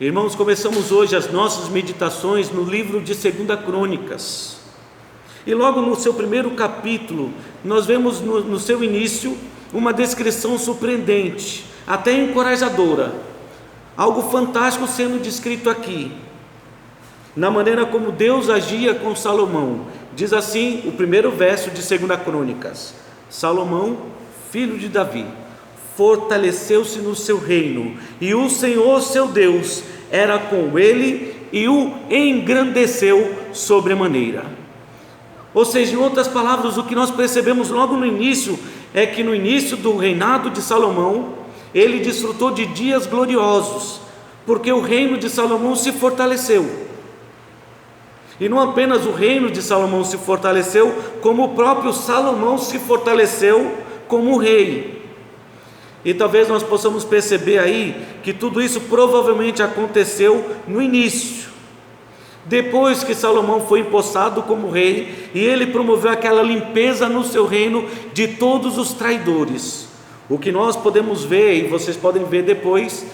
Irmãos, começamos hoje as nossas meditações no livro de 2 Crônicas. E logo no seu primeiro capítulo, nós vemos no seu início uma descrição surpreendente, até encorajadora. Algo fantástico sendo descrito aqui, na maneira como Deus agia com Salomão. Diz assim o primeiro verso de 2 Crônicas: Salomão, filho de Davi, fortaleceu-se no seu reino, e o Senhor seu Deus era com ele e o engrandeceu sobremaneira. Ou seja, em outras palavras, o que nós percebemos logo no início é que no início do reinado de Salomão, ele desfrutou de dias gloriosos, porque o reino de Salomão se fortaleceu. E não apenas o reino de Salomão se fortaleceu, como o próprio Salomão se fortaleceu como rei. E talvez nós possamos perceber aí que tudo isso provavelmente aconteceu no início, depois que Salomão foi empossado como rei, e ele promoveu aquela limpeza no seu reino de todos os traidores. O que nós podemos ver, e vocês podem ver depois,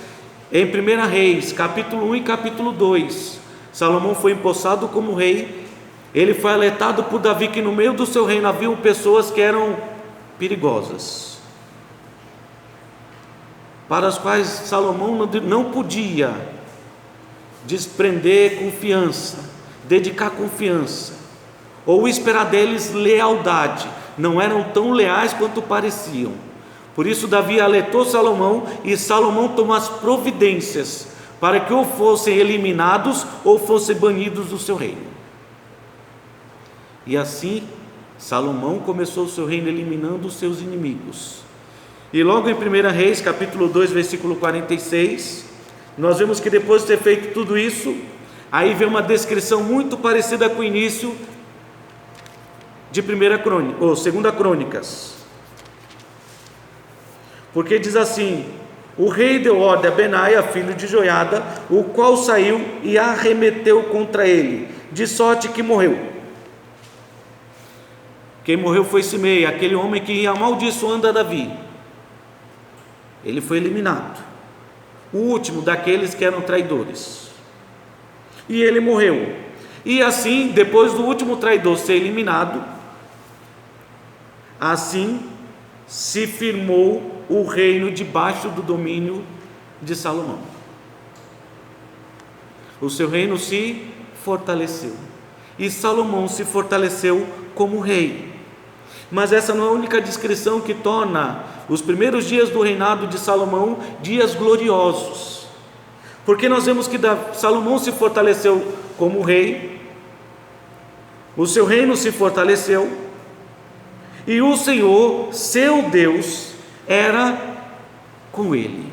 em 1 Reis, capítulo 1 e capítulo 2, Salomão foi empossado como rei, ele foi alertado por Davi que no meio do seu reino haviam pessoas que eram perigosas, para as quais Salomão não podia desprender confiança, dedicar confiança, ou esperar deles lealdade. Não eram tão leais quanto pareciam. Por isso Davi alertou Salomão, e Salomão tomou as providências para que ou fossem eliminados ou fossem banidos do seu reino. E assim Salomão começou o seu reino eliminando os seus inimigos. E logo em 1 Reis, capítulo 2, versículo 46, nós vemos que depois de ter feito tudo isso, aí vem uma descrição muito parecida com o início de 2 Crônicas. Porque diz assim: o rei deu ordem a Benaia, filho de Joiada, o qual saiu e arremeteu contra ele, de sorte que morreu. Quem morreu foi Simei, aquele homem que ia amaldiçoando a Davi. Ele foi eliminado, o último daqueles que eram traidores, e ele morreu. E assim, depois do último traidor ser eliminado, assim se firmou o reino debaixo do domínio de Salomão. O seu reino se fortaleceu, e Salomão se fortaleceu como rei. Mas essa não é a única descrição que torna os primeiros dias do reinado de Salomão dias gloriosos, porque nós vemos que Salomão se fortaleceu como rei, o seu reino se fortaleceu, e o Senhor, seu Deus, era com ele.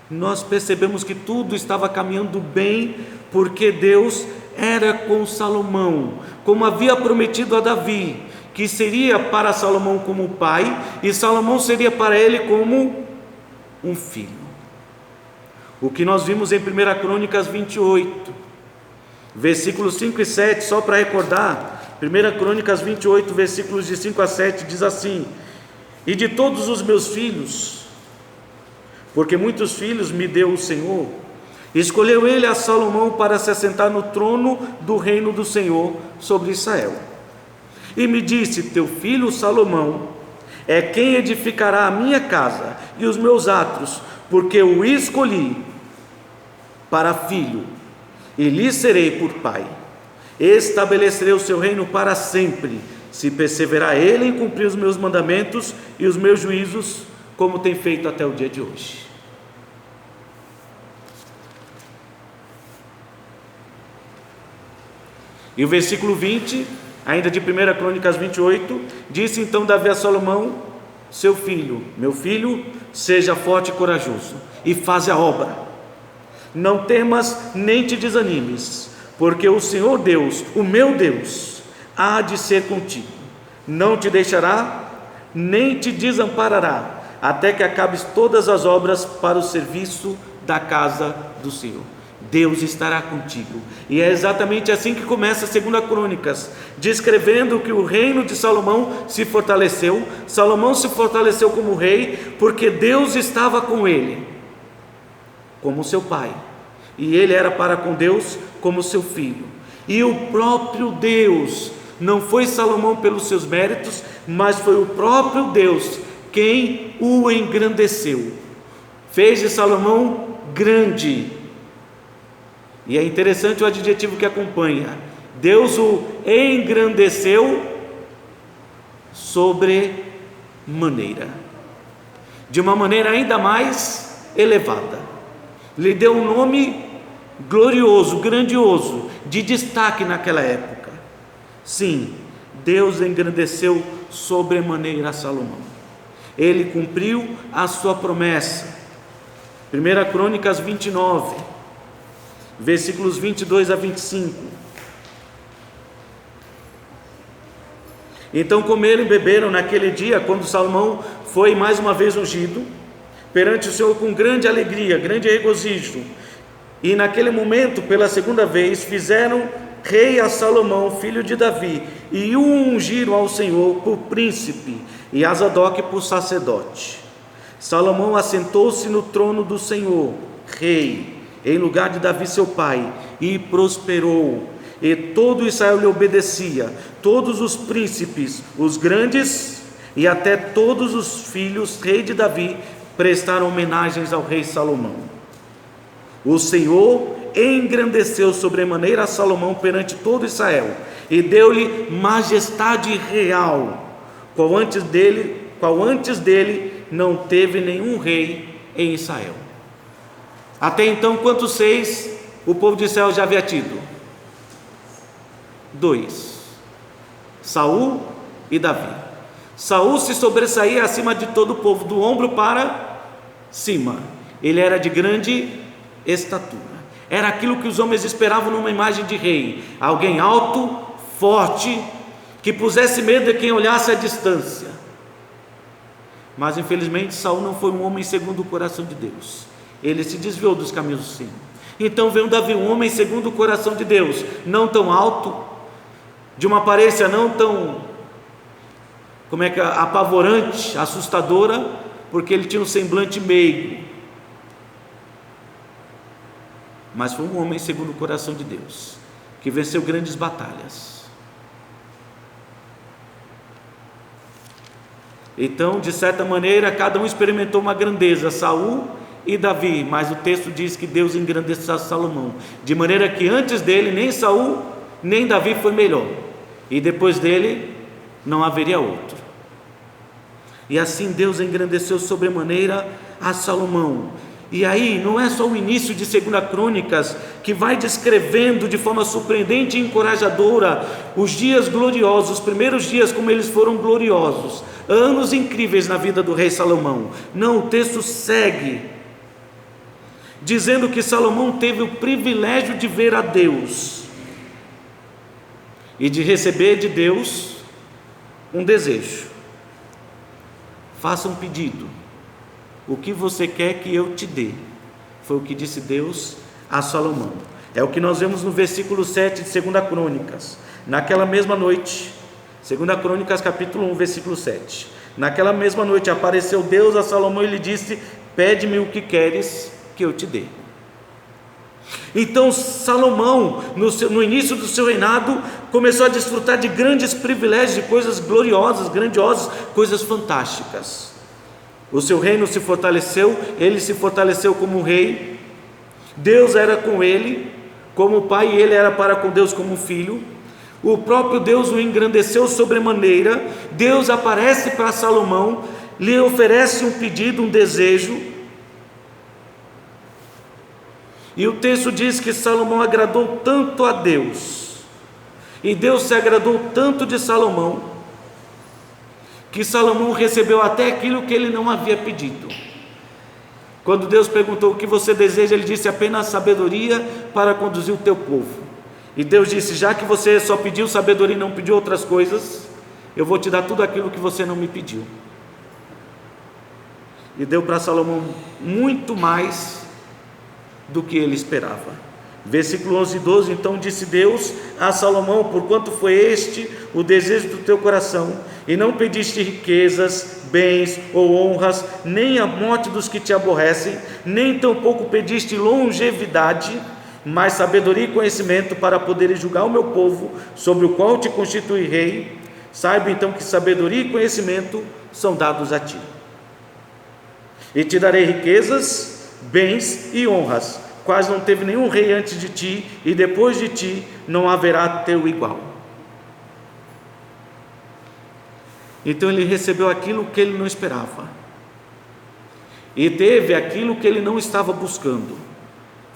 Nós percebemos que tudo estava caminhando bem, porque Deus era com Salomão, como havia prometido a Davi, que seria para Salomão como pai, e Salomão seria para ele como um filho. O que nós vimos em 1 Crônicas 28, versículos 5 e 7, só para recordar, 1 Crônicas 28, versículos de 5 a 7, diz assim: e de todos os meus filhos, porque muitos filhos me deu o Senhor, escolheu ele a Salomão para se assentar no trono do reino do Senhor sobre Israel. E me disse: teu filho Salomão é quem edificará a minha casa e os meus atos, porque o escolhi para filho, e lhe serei por pai. Estabelecerei o seu reino para sempre, se perseverar ele em cumprir os meus mandamentos e os meus juízos, como tem feito até o dia de hoje. E o versículo 20, ainda de 1 Crônicas 28, disse então Davi a Salomão, seu filho: meu filho, seja forte e corajoso, e faze a obra. Não temas nem te desanimes, porque o Senhor Deus, o meu Deus, há de ser contigo. Não te deixará, nem te desamparará, até que acabes todas as obras para o serviço da casa do Senhor. Deus estará contigo. E é exatamente assim que começa a 2 Crônicas, descrevendo que o reino de Salomão se fortaleceu. Salomão se fortaleceu como rei, porque Deus estava com ele, como seu pai, e ele era para com Deus como seu filho. E o próprio Deus, não foi Salomão pelos seus méritos, mas foi o próprio Deus quem o engrandeceu, fez de Salomão grande. E é interessante o adjetivo que acompanha: Deus o engrandeceu sobremaneira, de uma maneira ainda mais elevada, lhe deu um nome glorioso, grandioso, de destaque naquela época. Sim, Deus engrandeceu sobremaneira a Salomão. Ele cumpriu a sua promessa. 1 Crônicas 29, versículos 22 a 25. Então comeram e beberam naquele dia, quando Salomão foi mais uma vez ungido perante o Senhor com grande alegria, grande regozijo. E naquele momento, pela segunda vez, fizeram rei a Salomão, filho de Davi, e o ungiram ao Senhor por príncipe, e a Zadok por sacerdote. Salomão assentou-se no trono do Senhor, rei, em lugar de Davi seu pai, e prosperou, e todo Israel lhe obedecia. Todos os príncipes, os grandes, e até todos os filhos, rei de Davi, prestaram homenagens ao rei Salomão. O Senhor engrandeceu sobremaneira a Salomão perante todo Israel, e deu-lhe majestade real, qual antes dele não teve nenhum rei em Israel. Até então, quantos reis o povo de Israel já havia tido? 2: Saul e Davi. Saul se sobressaía acima de todo o povo, do ombro para cima. Ele era de grande estatura, era aquilo que os homens esperavam numa imagem de rei: alguém alto, forte, que pusesse medo de quem olhasse à distância. Mas infelizmente Saul não foi um homem segundo o coração de Deus, ele se desviou dos caminhos do Senhor. Então veio Davi, um homem segundo o coração de Deus, não tão alto, de uma aparência não tão, apavorante, assustadora, porque ele tinha um semblante meigo, mas foi um homem segundo o coração de Deus, que venceu grandes batalhas. Então, de certa maneira, cada um experimentou uma grandeza, Saul e Davi, mas o texto diz que Deus engrandeceu Salomão, de maneira que antes dele nem Saul nem Davi foi melhor, e depois dele não haveria outro. E assim Deus engrandeceu sobremaneira a Salomão. E aí não é só o início de 2 Crônicas que vai descrevendo de forma surpreendente e encorajadora os dias gloriosos, os primeiros dias como eles foram gloriosos, anos incríveis na vida do rei Salomão. Não, o texto segue dizendo que Salomão teve o privilégio de ver a Deus e de receber de Deus um desejo. Faça um pedido: o que você quer que eu te dê? Foi o que disse Deus a Salomão. É o que nós vemos no versículo 7 de 2 Crônicas. Naquela mesma noite, 2 Crônicas capítulo 1, versículo 7. Naquela mesma noite apareceu Deus a Salomão e lhe disse: pede-me o que queres que eu te dê. Então Salomão, no início do seu reinado, começou a desfrutar de grandes privilégios, de coisas gloriosas, grandiosas, coisas fantásticas. O seu reino se fortaleceu, ele se fortaleceu como rei, Deus era com ele como pai, e ele era para com Deus como filho. O próprio Deus o engrandeceu sobremaneira. Deus aparece para Salomão, lhe oferece um pedido, um desejo, e o texto diz que Salomão agradou tanto a Deus, e Deus se agradou tanto de Salomão, que Salomão recebeu até aquilo que ele não havia pedido. Quando Deus perguntou: o que você deseja? Ele disse: apenas sabedoria para conduzir o teu povo. E Deus disse: já que você só pediu sabedoria e não pediu outras coisas, eu vou te dar tudo aquilo que você não me pediu. E deu para Salomão muito mais do que ele esperava. Versículo 11 e 12: então disse Deus a Salomão: porquanto foi este o desejo do teu coração, e não pediste riquezas, bens ou honras, nem a morte dos que te aborrecem, nem tampouco pediste longevidade, mas sabedoria e conhecimento, para poderes julgar o meu povo, sobre o qual te constituí rei. Saiba então que sabedoria e conhecimento são dados a ti. E te darei riquezas, bens e honras, quais não teve nenhum rei antes de ti, e depois de ti não haverá teu igual. Então ele recebeu aquilo que ele não esperava, e teve aquilo que ele não estava buscando.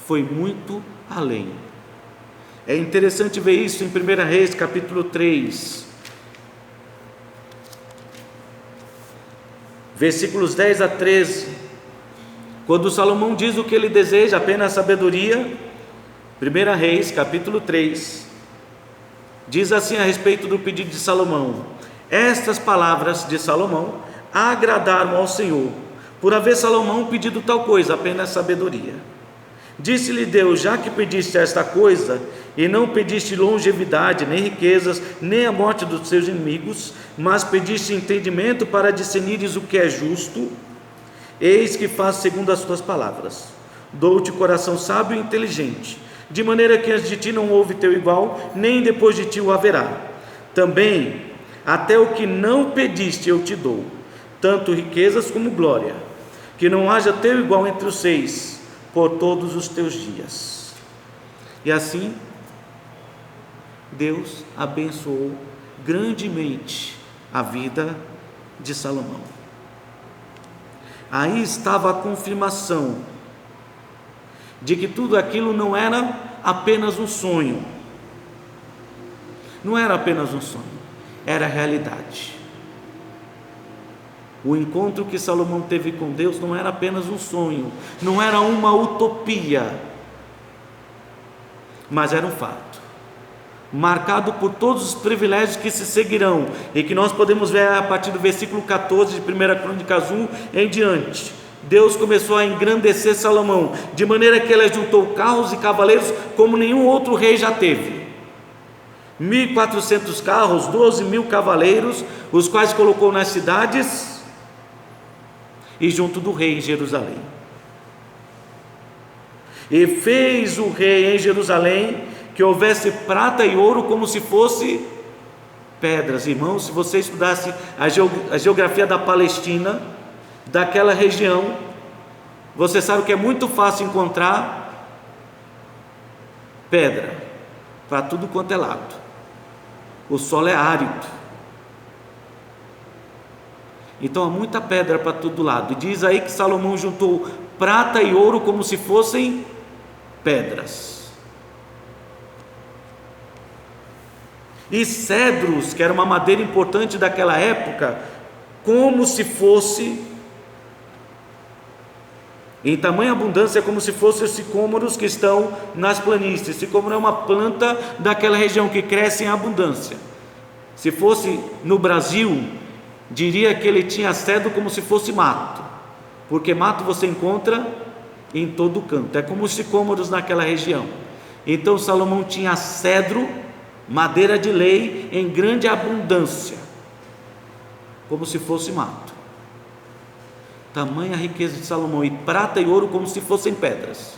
Foi muito além. É interessante ver isso em 1 Reis capítulo 3, versículos 10 a 13, quando Salomão diz o que ele deseja, apenas sabedoria. 1 Reis capítulo 3 diz assim a respeito do pedido de Salomão: estas palavras de Salomão agradaram ao Senhor, por haver Salomão pedido tal coisa, apenas sabedoria. Disse-lhe Deus: já que pediste esta coisa, e não pediste longevidade, nem riquezas, nem a morte dos seus inimigos, mas pediste entendimento para discernires o que é justo, eis que faço segundo as tuas palavras. Dou-te coração sábio e inteligente, de maneira que antes de ti não houve teu igual, nem depois de ti o haverá. Também até o que não pediste eu te dou, tanto riquezas como glória, que não haja teu igual entre os seis, por todos os teus dias. E assim Deus abençoou grandemente a vida de Salomão. Aí estava a confirmação de que tudo aquilo não era apenas um sonho. Não era apenas um sonho, era realidade. O encontro que Salomão teve com Deus não era apenas um sonho, não era uma utopia, mas era um fato, marcado por todos os privilégios que se seguirão, e que nós podemos ver a partir do versículo 14 de 1 Crônicas 1 em diante. Deus começou a engrandecer Salomão, de maneira que ele juntou carros e cavaleiros como nenhum outro rei já teve. 1.400 carros, 12.000 cavaleiros, os quais colocou nas cidades e junto do rei em Jerusalém. E fez o rei em Jerusalém que houvesse prata e ouro como se fosse pedras. Irmãos, se você estudasse a geografia da Palestina, daquela região, você sabe que é muito fácil encontrar pedra para tudo quanto é lado. O solo é árido, então há muita pedra para todo lado. E diz aí que Salomão juntou prata e ouro como se fossem pedras, e cedros, que era uma madeira importante daquela época, como se fosse, em tamanha abundância, como se fossem os sicômoros que estão nas planícies. Sicômoro é uma planta daquela região que cresce em abundância. Se fosse no Brasil, diria que ele tinha cedro como se fosse mato, porque mato você encontra em todo canto, é como os sicômoros naquela região. Então Salomão tinha cedro, madeira de lei, em grande abundância, como se fosse mato. Tamanha riqueza de Salomão, e prata e ouro como se fossem pedras,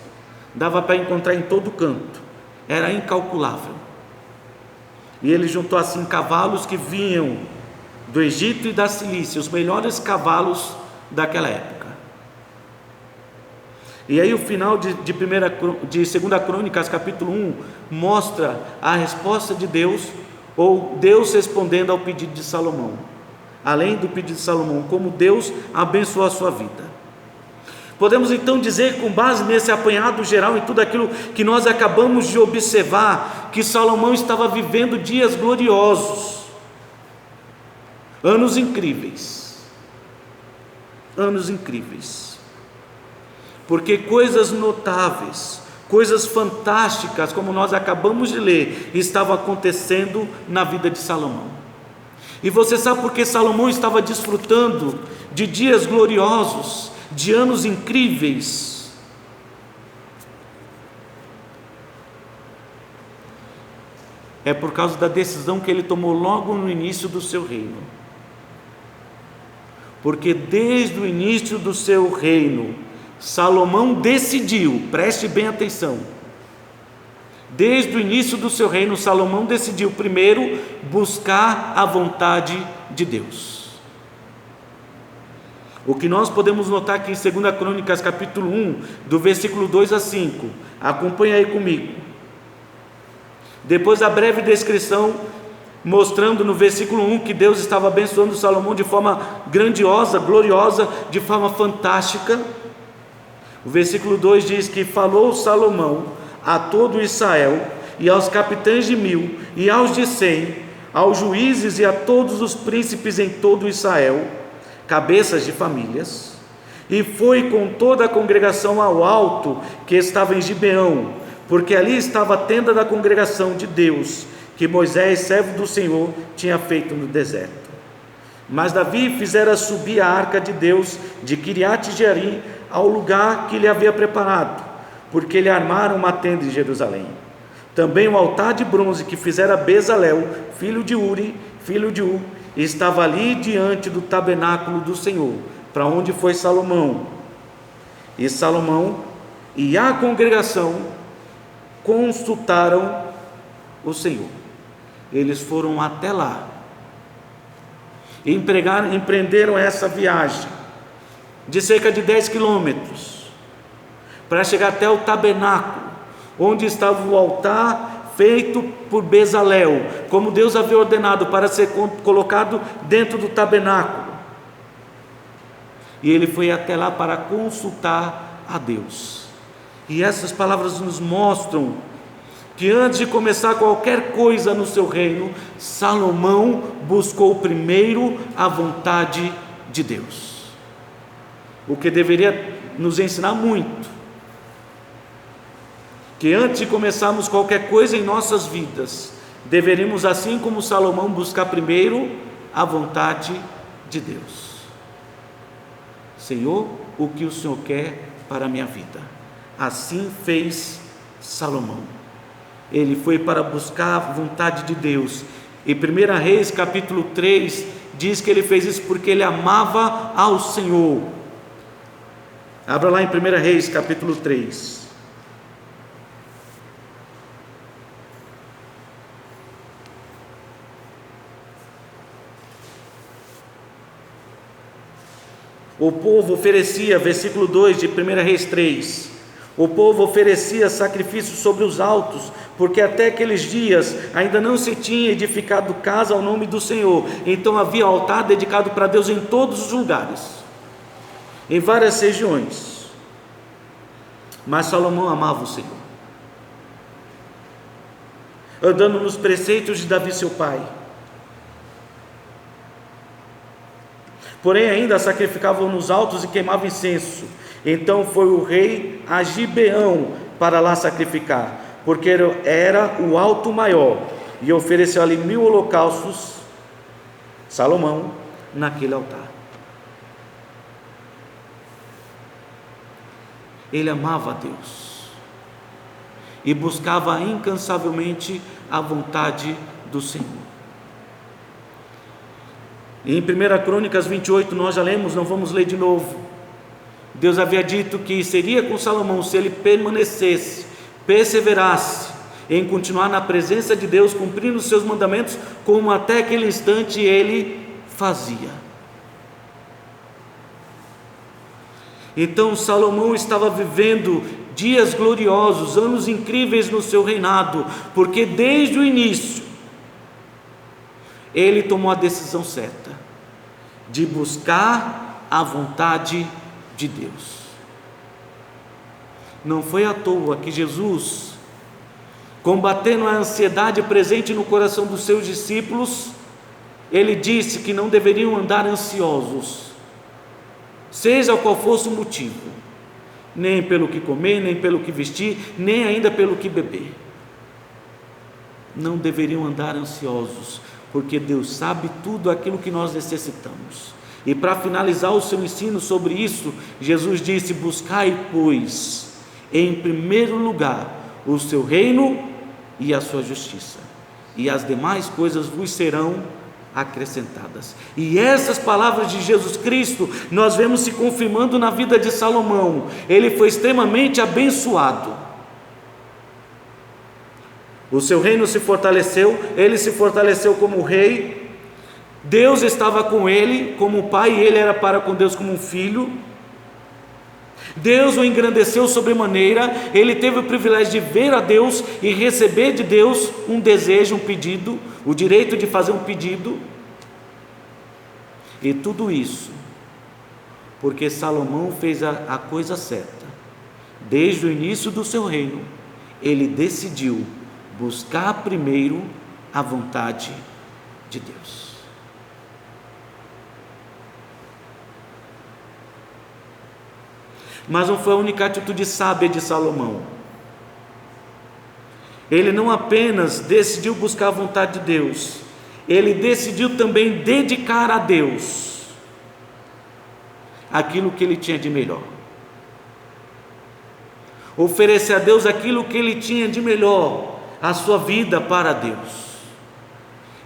dava para encontrar em todo canto, era incalculável. E ele juntou assim cavalos que vinham do Egito e da Cilícia, os melhores cavalos daquela época. E aí o final de 2 Crônicas capítulo 1 mostra a resposta de Deus, ou Deus respondendo ao pedido de Salomão. Além do pedido de Salomão, como Deus abençoou a sua vida. Podemos então dizer, com base nesse apanhado geral, em tudo aquilo que nós acabamos de observar, que Salomão estava vivendo dias gloriosos, anos incríveis, porque coisas notáveis, coisas fantásticas, como nós acabamos de ler, estavam acontecendo na vida de Salomão. E você sabe por que Salomão estava desfrutando de dias gloriosos, de anos incríveis? é por causa da decisão que ele tomou logo no início do seu reino. Porque desde o início do seu reino, Salomão decidiu, preste bem atenção, desde o início do seu reino, Salomão decidiu primeiro buscar a vontade de Deus. O que nós podemos notar aqui em 2 Crônicas capítulo 1, do versículo 2 a 5, acompanha aí comigo. Depois da breve descrição, mostrando no versículo 1 que Deus estava abençoando Salomão de forma grandiosa, gloriosa, de forma fantástica. O versículo 2 diz que falou Salomão a todo Israel, e aos capitães de 1000, e aos de 100, aos juízes e a todos os príncipes em todo Israel, cabeças de famílias, e foi com toda a congregação ao alto que estava em Gibeão, porque ali estava a tenda da congregação de Deus, que Moisés, servo do Senhor, tinha feito no deserto. Mas Davi fizera subir a arca de Deus de Quiriate-Jearim ao lugar que lhe havia preparado, porque lhe armaram uma tenda em Jerusalém. Também o altar de bronze que fizera Bezalel, filho de Uri, filho de Ur, estava ali diante do tabernáculo do Senhor, para onde foi Salomão. E Salomão e a congregação consultaram o Senhor. Eles foram até lá, empreenderam essa viagem de cerca de 10 quilômetros, para chegar até o tabernáculo, onde estava o altar feito por Bezalel, como Deus havia ordenado, para ser colocado dentro do tabernáculo. E ele foi até lá para consultar a Deus. E essas palavras nos mostram que antes de começar qualquer coisa no seu reino, Salomão buscou primeiro a vontade de Deus, o que deveria nos ensinar muito, que antes de começarmos qualquer coisa em nossas vidas, deveríamos, assim como Salomão, buscar primeiro a vontade de Deus. Senhor, o que o Senhor quer para a minha vida? Assim fez Salomão. Ele foi para buscar a vontade de Deus. Em 1 Reis capítulo 3 diz que ele fez isso porque ele amava ao Senhor. Abra lá em 1 Reis capítulo 3. O povo oferecia, versículo 2 de 1 Reis 3, o povo oferecia sacrifícios sobre os altos, porque até aqueles dias ainda não se tinha edificado casa ao nome do Senhor. Então havia altar dedicado para Deus em todos os lugares, em várias regiões. Mas Salomão amava o Senhor, andando nos preceitos de Davi seu pai. Porém ainda sacrificavam nos altos e queimavam incenso. Então foi o rei a Gibeão para lá sacrificar, porque era o alto maior, e ofereceu ali 1000 holocaustos, Salomão, naquele altar. Ele amava a Deus e buscava incansavelmente a vontade do Senhor. Em 1 Crônicas 28 nós já lemos, não vamos ler de novo. Deus havia dito que seria com Salomão se ele permanecesse, perseverasse em continuar na presença de Deus, cumprindo os seus mandamentos, como até aquele instante ele fazia. Então Salomão estava vivendo dias gloriosos, anos incríveis no seu reinado, porque desde o início ele tomou a decisão certa de buscar a vontade de Deus. Não foi à toa que Jesus, combatendo a ansiedade presente no coração dos seus discípulos, ele disse que não deveriam andar ansiosos, seja qual fosse o motivo, nem pelo que comer, nem pelo que vestir, nem ainda pelo que beber. Não deveriam andar ansiosos, porque Deus sabe tudo aquilo que nós necessitamos. E para finalizar o seu ensino sobre isso, Jesus disse: buscai, pois, em primeiro lugar o seu reino e a sua justiça, e as demais coisas vos serão acrescentadas. E essas palavras de Jesus Cristo nós vemos se confirmando na vida de Salomão. Ele foi extremamente abençoado. O seu reino se fortaleceu, ele se fortaleceu como rei. Deus estava com ele como pai, e ele era para com Deus como um filho. Deus o engrandeceu sobremaneira. Ele teve o privilégio de ver a Deus e receber de Deus um desejo, um pedido, o direito de fazer um pedido. E tudo isso porque Salomão fez a coisa certa. Desde o início do seu reino, ele decidiu buscar primeiro a vontade de Deus. Mas não foi a única atitude sábia de Salomão. Ele não apenas decidiu buscar a vontade de Deus, ele decidiu também dedicar a Deus aquilo que ele tinha de melhor. Oferecer a Deus aquilo que ele tinha de melhor, a sua vida para Deus.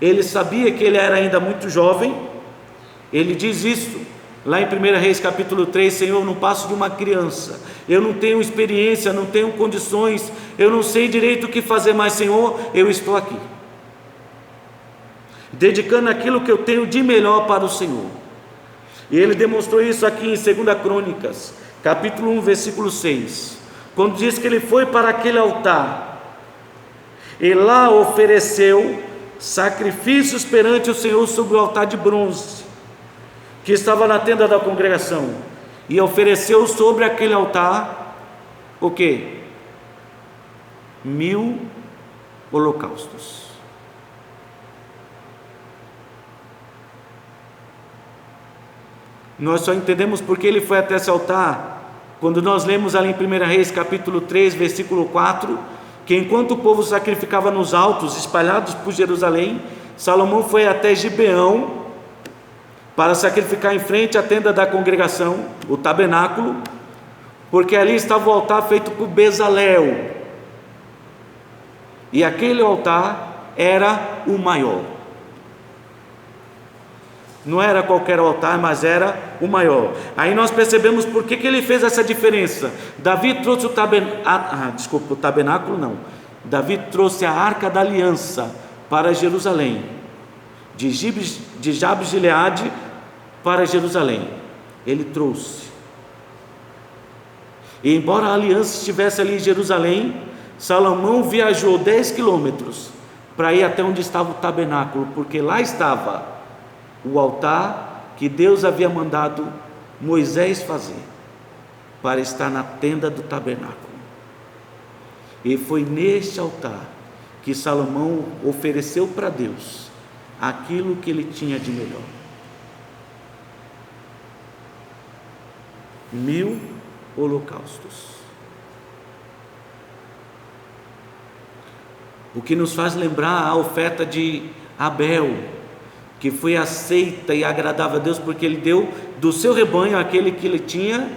Ele sabia que ele era ainda muito jovem. Ele diz isso lá em 1 Reis capítulo 3, Senhor, eu não passo de uma criança, eu não tenho experiência, não tenho condições, eu não sei direito o que fazer, mas Senhor, eu estou aqui, dedicando aquilo que eu tenho de melhor para o Senhor. E ele demonstrou isso aqui em 2 Crônicas, capítulo 1, versículo 6, quando diz que ele foi para aquele altar, e lá ofereceu sacrifícios perante o Senhor sobre o altar de bronze, que estava na tenda da congregação, e ofereceu sobre aquele altar, o quê? 1000 holocaustos. Nós só entendemos porque ele foi até esse altar, quando nós lemos ali em 1 Reis capítulo 3, versículo 4, que enquanto o povo sacrificava nos altos, espalhados por Jerusalém, Salomão foi até Gibeão, para sacrificar em frente à tenda da congregação, o tabernáculo, porque ali estava o altar feito por Bezalel, e aquele altar era o maior. Não era qualquer altar, mas era o maior. Aí nós percebemos por que ele fez essa diferença. Davi trouxe o tabernáculo não. Davi trouxe a arca da aliança para Jerusalém, de Jabes de Gileade para Jerusalém. Ele trouxe. E embora a aliança estivesse ali em Jerusalém, Salomão viajou 10 quilômetros para ir até onde estava o tabernáculo, porque lá estava o altar que Deus havia mandado Moisés fazer, para estar na tenda do tabernáculo. E foi neste altar que Salomão ofereceu para Deus aquilo que ele tinha de melhor. 1000 holocaustos. O que nos faz lembrar a oferta de Abel, que foi aceita e agradável a Deus, porque ele deu do seu rebanho aquele que ele tinha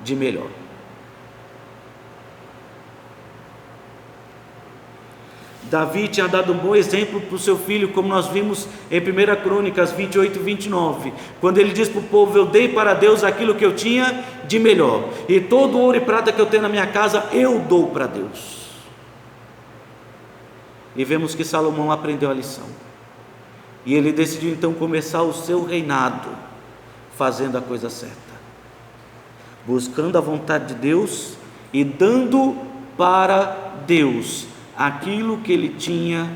de melhor. Davi tinha dado um bom exemplo para o seu filho, como nós vimos em 1 Crônicas 28 e 29, quando ele diz para o povo: eu dei para Deus aquilo que eu tinha de melhor, e todo o ouro e prata que eu tenho na minha casa, eu dou para Deus. E vemos que Salomão aprendeu a lição, e ele decidiu então começar o seu reinado, fazendo a coisa certa, buscando a vontade de Deus, e dando para Deus aquilo que ele tinha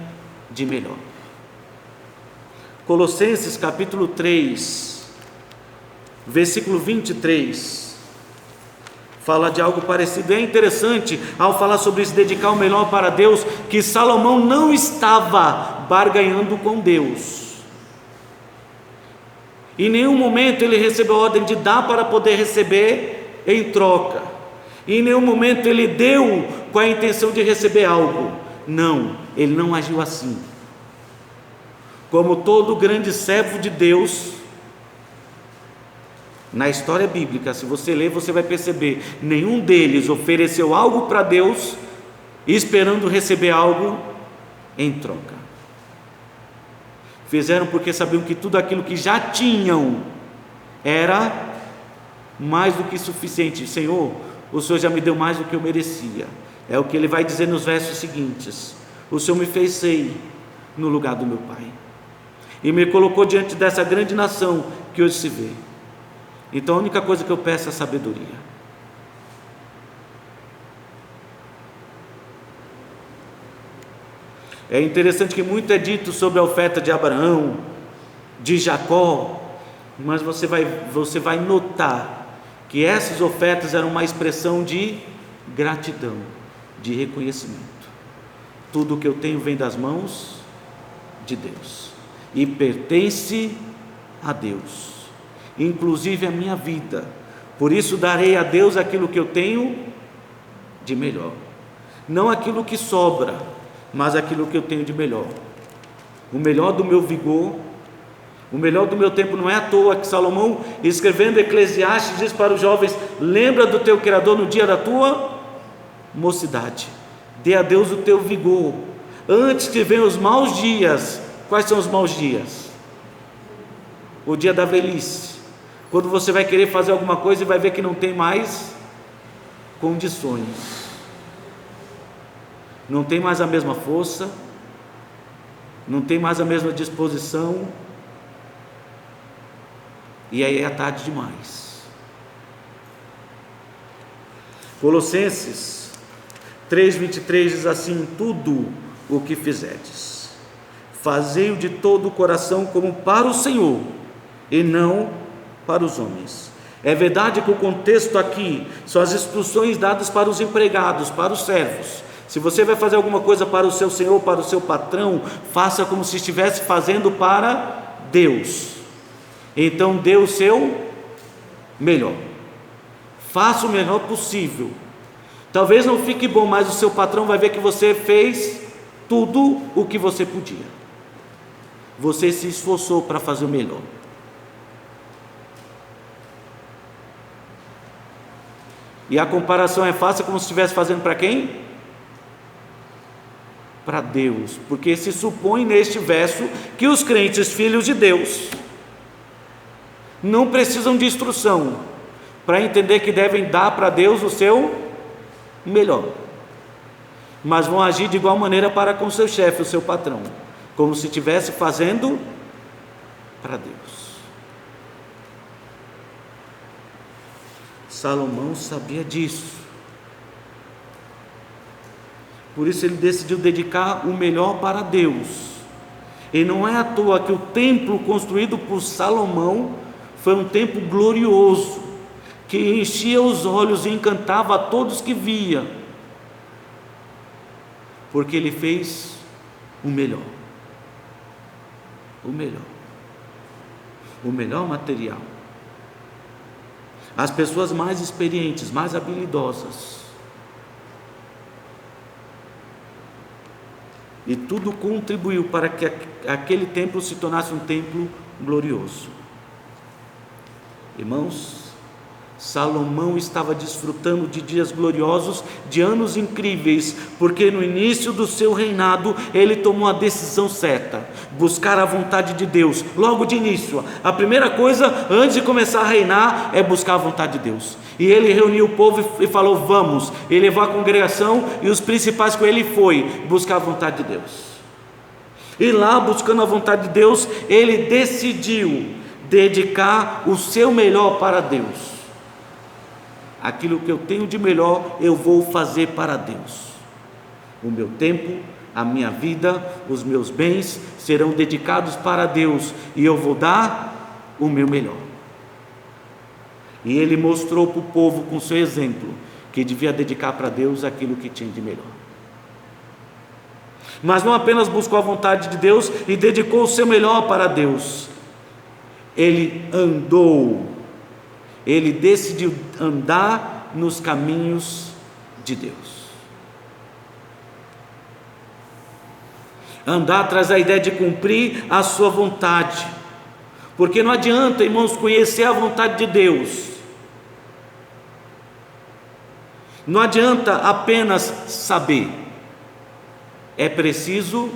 de melhor. Colossenses capítulo 3, versículo 23, fala de algo parecido. É interessante, ao falar sobre se dedicar o melhor para Deus, que Salomão não estava barganhando com Deus. Em nenhum momento ele recebeu a ordem de dar para poder receber em troca. Em nenhum momento ele deu com a intenção de receber algo. Não, ele não agiu assim. Como todo grande servo de Deus, na história bíblica, se você ler, você vai perceber, nenhum deles ofereceu algo para Deus esperando receber algo em troca. Fizeram porque sabiam que tudo aquilo que já tinham era mais do que suficiente. Senhor, o Senhor já me deu mais do que eu merecia. É o que ele vai dizer nos versos seguintes: o Senhor me fez rei no lugar do meu pai, e me colocou diante dessa grande nação que hoje se vê. Então a única coisa que eu peço é sabedoria. É interessante que muito é dito sobre a oferta de Abraão, de Jacó, mas você vai notar que essas ofertas eram uma expressão de gratidão, de reconhecimento. Tudo o que eu tenho vem das mãos de Deus e pertence a Deus, inclusive a minha vida. Por isso darei a Deus aquilo que eu tenho de melhor, não aquilo que sobra, mas aquilo que eu tenho de melhor. O melhor do meu vigor, o melhor do meu tempo. Não é à toa que Salomão, escrevendo Eclesiastes, diz para os jovens: lembra do teu Criador no dia da tua mocidade, dê a Deus o teu vigor, antes que venham os maus dias. Quais são os maus dias? O dia da velhice, quando você vai querer fazer alguma coisa e vai ver que não tem mais condições, não tem mais a mesma força, não tem mais a mesma disposição, e aí é tarde demais. Colossenses 3:23 diz assim: tudo o que fizerdes, fazei-o de todo o coração como para o Senhor, e não para os homens. É verdade que o contexto aqui são as instruções dadas para os empregados, para os servos. Se você vai fazer alguma coisa para o seu senhor, para o seu patrão, faça como se estivesse fazendo para Deus. Então dê o seu melhor, faça o melhor possível. Talvez não fique bom, mas o seu patrão vai ver que você fez tudo o que você podia. Você se esforçou para fazer o melhor. E a comparação é fácil, como se estivesse fazendo para quem? Para Deus, porque se supõe neste verso que os crentes filhos de Deus não precisam de instrução para entender que devem dar para Deus o seu melhor, mas vão agir de igual maneira para com seu chefe, o seu patrão, como se estivesse fazendo para Deus. Salomão sabia disso. Por isso ele decidiu dedicar o melhor para Deus. E não é à toa que o templo construído por Salomão foi um templo glorioso, que enchia os olhos e encantava a todos que via, porque ele fez o melhor, o melhor material. As pessoas mais experientes, mais habilidosas, e tudo contribuiu para que aquele templo se tornasse um templo glorioso. Irmãos, Salomão estava desfrutando de dias gloriosos, de anos incríveis, porque no início do seu reinado ele tomou a decisão certa: buscar a vontade de Deus. Logo de início, a primeira coisa antes de começar a reinar é buscar a vontade de Deus. E ele reuniu o povo e falou: vamos. Ele levou a congregação e os principais com ele, foi buscar a vontade de Deus. E lá, buscando a vontade de Deus, ele decidiu dedicar o seu melhor para Deus. Aquilo que eu tenho de melhor eu vou fazer para Deus. O meu tempo, a minha vida, os meus bens serão dedicados para Deus, e eu vou dar o meu melhor. E ele mostrou para o povo com seu exemplo que devia dedicar para Deus aquilo que tinha de melhor. Mas não apenas buscou a vontade de Deus e dedicou o seu melhor para Deus, ele decidiu andar nos caminhos de Deus. Andar traz a ideia de cumprir a sua vontade, porque não adianta, irmãos, conhecer a vontade de Deus, não adianta apenas saber, é preciso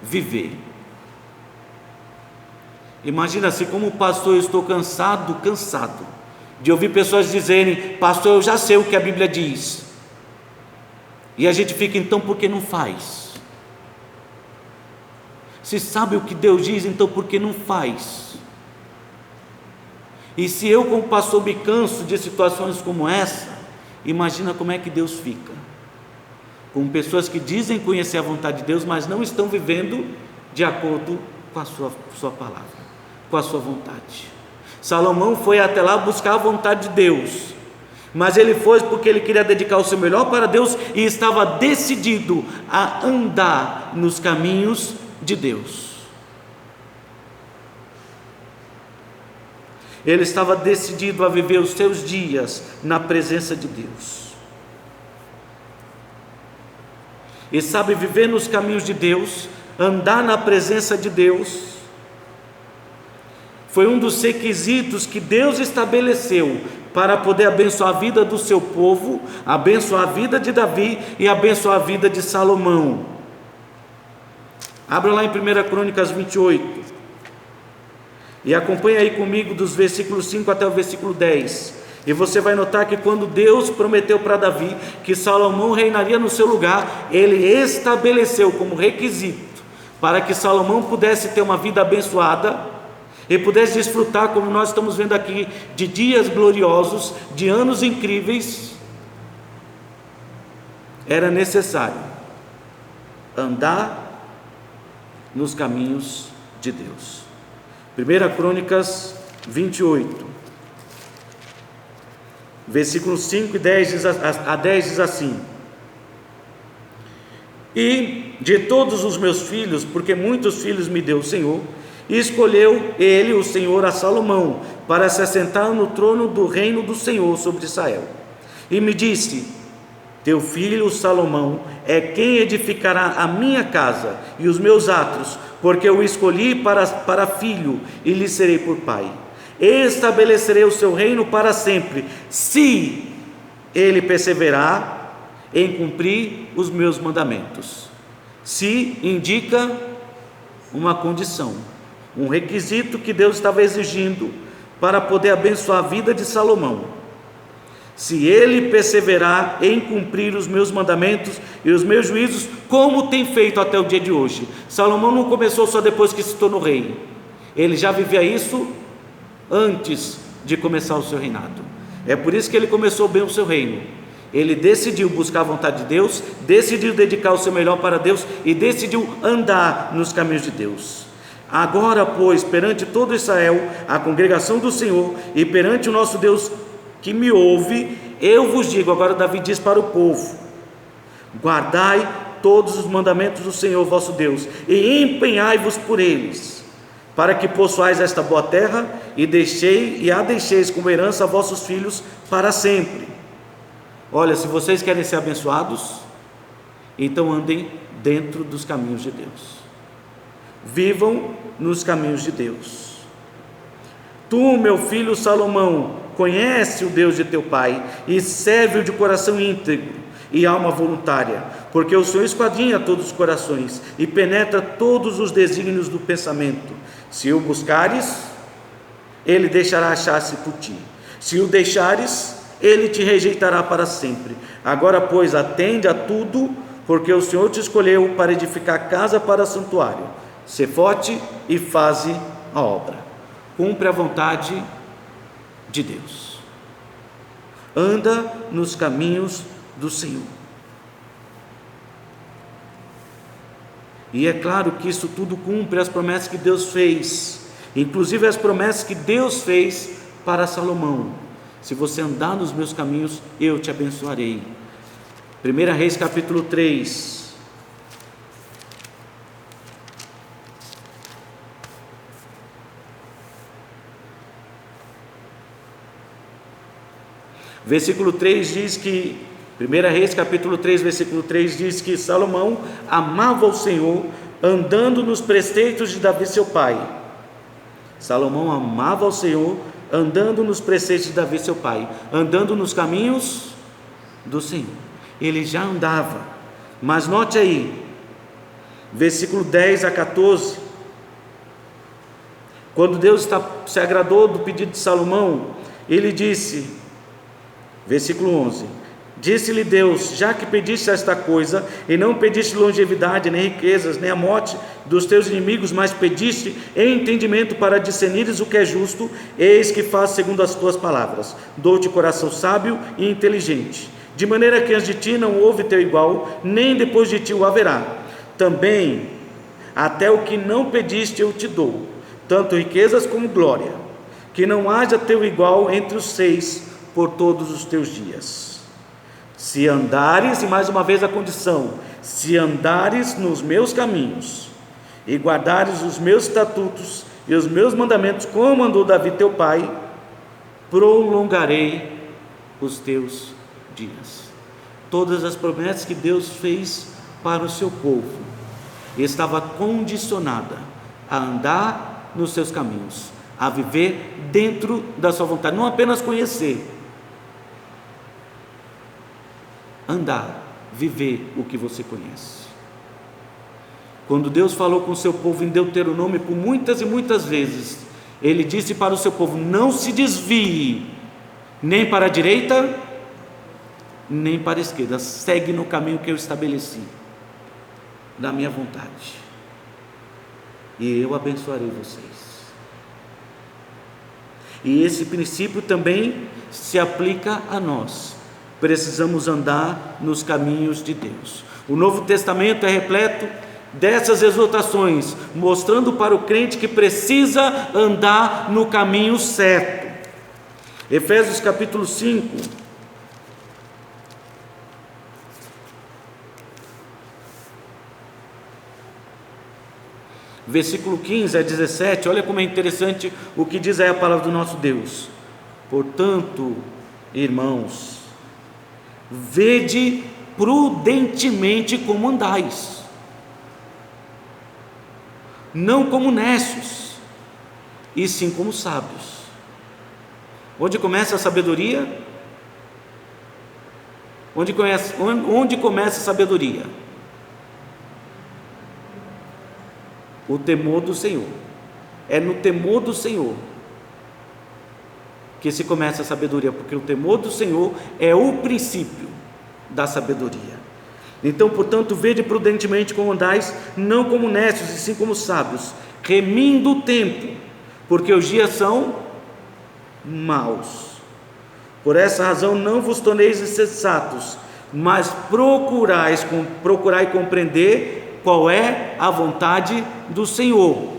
viver. Imagina se como pastor eu estou cansado de ouvir pessoas dizerem: pastor, eu já sei o que a Bíblia diz, e a gente fica, então por que não faz? Se sabe o que Deus diz, então por que não faz? E se eu como pastor me canso de situações como essa, imagina como é que Deus fica com pessoas que dizem conhecer a vontade de Deus, mas não estão vivendo de acordo com a sua palavra, com a sua vontade. Salomão foi até lá buscar a vontade de Deus, mas ele foi porque ele queria dedicar o seu melhor para Deus e estava decidido a andar nos caminhos de Deus. Ele estava decidido a viver os seus dias na presença de Deus. E sabe, viver nos caminhos de Deus, andar na presença de Deus, foi um dos requisitos que Deus estabeleceu para poder abençoar a vida do seu povo, abençoar a vida de Davi e abençoar a vida de Salomão. Abra lá em 1 Crônicas 28 e acompanha aí comigo dos versículos 5 até o versículo 10. E você vai notar que quando Deus prometeu para Davi que Salomão reinaria no seu lugar, ele estabeleceu como requisito para que Salomão pudesse ter uma vida abençoada e pudesse desfrutar, como nós estamos vendo aqui, de dias gloriosos, de anos incríveis. Era necessário andar nos caminhos de Deus. 1 Crônicas 28, versículos 5 e 10 a 10 diz assim: e de todos os meus filhos, porque muitos filhos me deu o Senhor, e escolheu ele, o Senhor, a Salomão, para se assentar no trono do reino do Senhor sobre Israel. E me disse: teu filho Salomão é quem edificará a minha casa e os meus átrios, porque eu o escolhi para filho e lhe serei por pai. Estabelecerei o seu reino para sempre, se ele perseverar em cumprir os meus mandamentos. Se indica uma condição, um requisito que Deus estava exigindo para poder abençoar a vida de Salomão. Se ele perseverar em cumprir os meus mandamentos e os meus juízos, como tem feito até o dia de hoje. Salomão não começou só depois que se tornou rei, ele já vivia isso antes de começar o seu reinado. É por isso que ele começou bem o seu reino. Ele decidiu buscar a vontade de Deus, decidiu dedicar o seu melhor para Deus e decidiu andar nos caminhos de Deus. Agora, pois, perante todo Israel, a congregação do Senhor, e perante o nosso Deus que me ouve, eu vos digo, agora Davi diz para o povo: guardai todos os mandamentos do Senhor vosso Deus, e empenhai-vos por eles, para que possuais esta boa terra, e a deixeis como herança a vossos filhos para sempre. Olha, se vocês querem ser abençoados, então andem dentro dos caminhos de Deus, vivam nos caminhos de Deus. Tu, meu filho Salomão, conhece o Deus de teu pai e serve-o de coração íntegro e alma voluntária, porque o Senhor esquadrinha todos os corações e penetra todos os desígnios do pensamento. Se o buscares, ele deixará achar-se por ti. Se o deixares, ele te rejeitará para sempre. Agora, pois, atende a tudo, porque o Senhor te escolheu para edificar casa para santuário. Sê forte e faze a obra. Cumpre a vontade de Deus. Anda nos caminhos do Senhor. E é claro que isso tudo cumpre as promessas que Deus fez, inclusive as promessas que Deus fez para Salomão: se você andar nos meus caminhos, eu te abençoarei. 1 Reis capítulo 3, versículo 3 diz que, 1 Reis capítulo 3, versículo 3 diz que Salomão amava o Senhor, andando nos preceitos de Davi seu pai. Salomão amava o Senhor, andando nos preceitos de Davi seu pai, andando nos caminhos do Senhor. Ele já andava, mas note aí, versículo 10 a 14, quando Deus se agradou do pedido de Salomão, ele disse, versículo 11: disse-lhe Deus: já que pediste esta coisa, e não pediste longevidade, nem riquezas, nem a morte dos teus inimigos, mas pediste entendimento para discernires o que é justo, eis que faço segundo as tuas palavras. Dou-te coração sábio e inteligente, de maneira que antes de ti não houve teu igual, nem depois de ti o haverá. Também até o que não pediste eu te dou, tanto riquezas como glória, que não haja teu igual entre os seis por todos os teus dias. Se andares, e mais uma vez a condição, se andares nos meus caminhos, e guardares os meus estatutos e os meus mandamentos, como mandou Davi teu pai, prolongarei os teus dias. Todas as promessas que Deus fez para o seu povo, estava condicionada a andar nos seus caminhos, a viver dentro da sua vontade, não apenas conhecer, andar, viver o que você conhece. Quando Deus falou com o seu povo em Deuteronômio, por muitas e muitas vezes, Ele disse para o seu povo: não se desvie, nem para a direita, nem para a esquerda, segue no caminho que eu estabeleci, da minha vontade, e eu abençoarei vocês. E esse princípio também se aplica a nós. Precisamos andar nos caminhos de Deus. O Novo Testamento é repleto dessas exortações, mostrando para o crente que precisa andar no caminho certo. Efésios capítulo 5, versículo 15 a 17, olha como é interessante o que diz aí a palavra do nosso Deus. Portanto, irmãos, vede prudentemente como andais, não como necios, e sim como sábios. Onde começa a sabedoria? Onde começa a sabedoria? O temor do Senhor. É no temor do Senhor que se começa a sabedoria, porque o temor do Senhor é o princípio da sabedoria. Então, portanto, vede prudentemente como andais, não como necios, e sim como sábios, remindo o tempo, porque os dias são maus. Por essa razão não vos torneis insensatos, mas procurai compreender qual é a vontade do Senhor.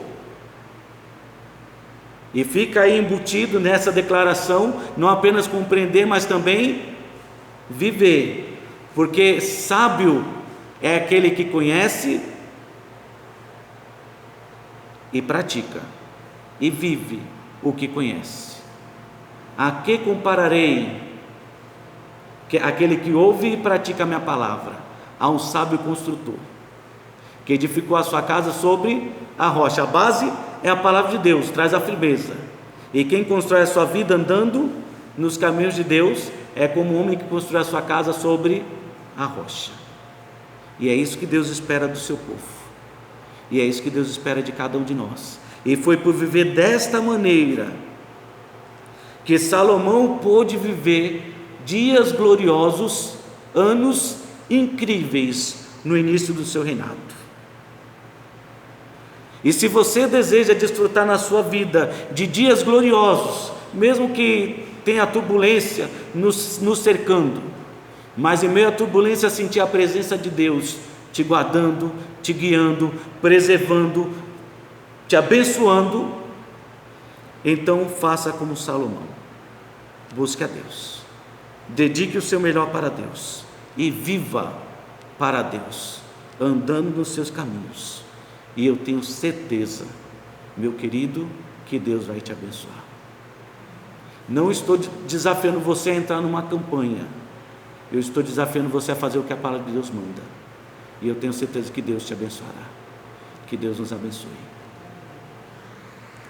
E fica aí embutido nessa declaração, não apenas compreender, mas também viver, porque sábio é aquele que conhece e pratica, e vive o que conhece. A que compararei aquele que ouve e pratica a minha palavra? A um sábio construtor, que edificou a sua casa sobre a rocha. A base é a palavra de Deus, traz a firmeza. E quem constrói a sua vida andando nos caminhos de Deus é como um homem que constrói a sua casa sobre a rocha. E é isso que Deus espera do seu povo, e é isso que Deus espera de cada um de nós. E foi por viver desta maneira que Salomão pôde viver dias gloriosos, anos incríveis no início do seu reinado. E se você deseja desfrutar na sua vida de dias gloriosos, mesmo que tenha turbulência nos cercando, mas em meio à turbulência sentir a presença de Deus te guardando, te guiando, preservando, te abençoando, então faça como Salomão, busque a Deus, dedique o seu melhor para Deus e viva para Deus, andando nos seus caminhos. E eu tenho certeza, meu querido, que Deus vai te abençoar. Não estou desafiando você a entrar numa campanha, eu estou desafiando você a fazer o que a palavra de Deus manda, e eu tenho certeza que Deus te abençoará. Que Deus nos abençoe.